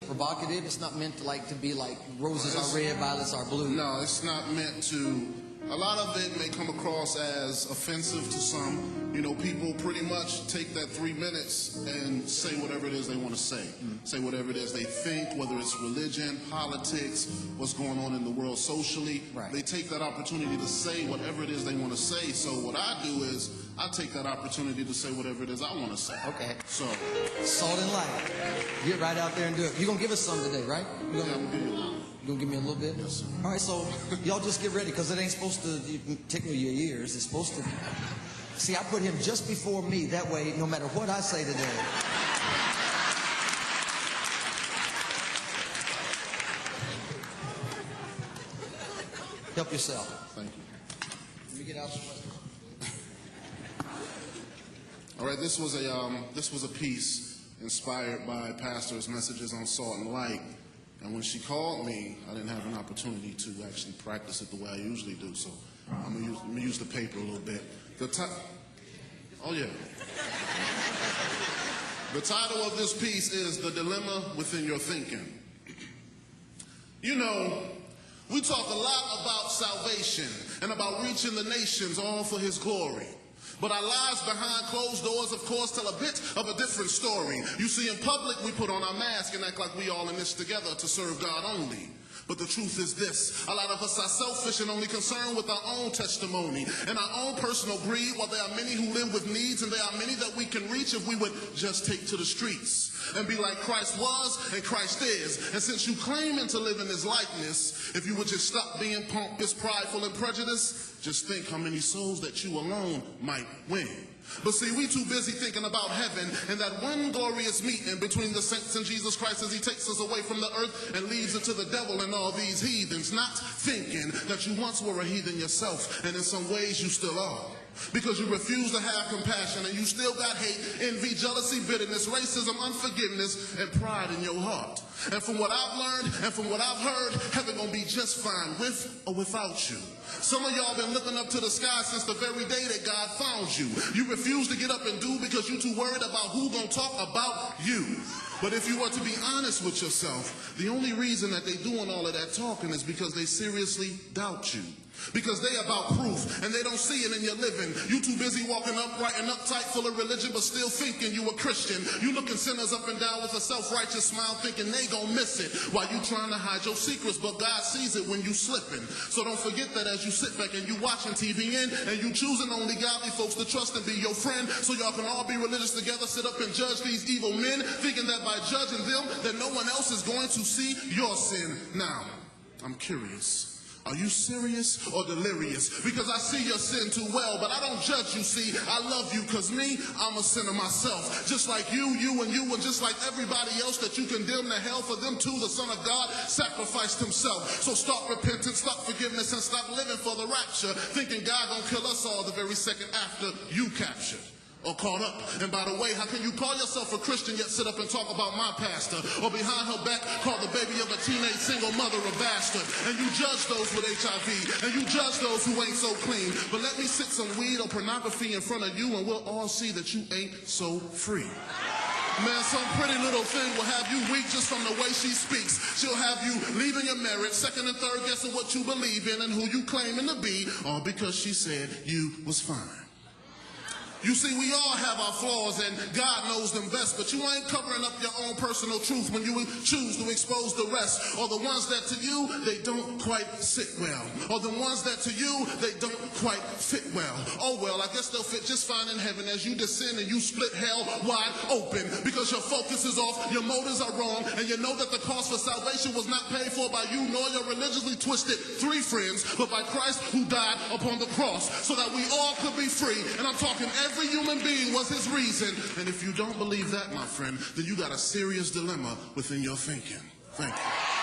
provocative. It's not meant to be like roses are red, violets are blue. No, it's not meant to. A lot of it may come across as offensive to some. You know, people pretty much take that 3 minutes and say whatever it is they want to say. Say whatever it is they think, whether it's religion, politics, what's going on in the world socially. Right. They take that opportunity to say whatever it is they want to say. So what I do is I take that opportunity to say whatever it is I want to say. Okay. So, salt and light. Get right out there and do it. You're going to give us some today, right? yeah, I'm gonna give you a little. You going to give me a little bit? Yes, sir. All right, so y'all just get ready because it ain't supposed to tickle your ears. It's supposed to. See, I put him just before me. That way, no matter what I say today. Help yourself. Thank you. Let me get out the way. All right, this was a piece inspired by Pastor's messages on salt and light. And when she called me, I didn't have an opportunity to actually practice it the way I usually do. So I'm gonna use the paper a little bit. Oh yeah. The title of this piece is "The Dilemma Within Your Thinking." You know, we talk a lot about salvation and about reaching the nations, all for His glory. But our lives behind closed doors, of course, tell a bit of a different story. You see, in public, we put on our mask and act like we all in this together to serve God only. But the truth is this: a lot of us are selfish and only concerned with our own testimony and our own personal greed, while there are many who live with needs, and there are many that we can reach if we would just take to the streets and be like Christ was and Christ is. And since you claiming to live in His likeness, if you would just stop being pompous, prideful, and prejudiced, just think how many souls that you alone might win. But see, we too busy thinking about heaven and that one glorious meeting between the saints and Jesus Christ as He takes us away from the earth and leaves it to the devil and all these heathens, not thinking that you once were a heathen yourself, and in some ways you still are. Because you refuse to have compassion, and you still got hate, envy, jealousy, bitterness, racism, unforgiveness, and pride in your heart. And from what I've learned and from what I've heard, heaven gonna be just fine with or without you. Some of y'all been looking up to the sky since the very day that God found you. You refuse to get up and do because you're too worried about who gonna talk about you. But if you were to be honest with yourself, the only reason that they doing all of that talking is because they seriously doubt you. Because they about proof, and they don't see it in your living. You too busy walking upright and uptight, full of religion, but still thinking you a Christian. You looking sinners up and down with a self-righteous smile, thinking they gon' miss it, while you trying to hide your secrets, but God sees it when you slipping. So don't forget that as you sit back and you watching TVN, and you choosing only godly folks to trust and be your friend, so y'all can all be religious together, sit up and judge these evil men, thinking that by judging them, that no one else is going to see your sin. Now, I'm curious. Are you serious or delirious? Because I see your sin too well, but I don't judge you, see. I love you because me, I'm a sinner myself. Just like you, and just like everybody else that you condemn to hell, for them too, the Son of God sacrificed Himself. So stop repentance, stop forgiveness, and stop living for the rapture, thinking God gonna kill us all the very second after you captured or caught up. And by the way, how can you call yourself a Christian yet sit up and talk about my pastor, or behind her back call the baby of a teenage single mother a bastard? And you judge those with HIV, and you judge those who ain't so clean. But let me stick some weed or pornography in front of you, and we'll all see that you ain't so free. Man, some pretty little thing will have you weak just from the way she speaks. She'll have you leaving your marriage, second and third guessing what you believe in and who you claiming to be, all because she said you was fine. You see, we all have our flaws, and God knows them best, but you ain't covering up your own personal truth when you choose to expose the rest, or the ones that to you, they don't quite sit well, or the ones that to you, they don't quite fit well. Oh well, I guess they'll fit just fine in heaven as you descend and you split hell wide open, because your focus is off, your motives are wrong, and you know that the cost for salvation was not paid for by you nor your religiously twisted three friends, but by Christ who died upon the cross, so that we all could be free. And I'm talking every human being was His reason. And if you don't believe that, my friend, then you got a serious dilemma within your thinking. Thank you.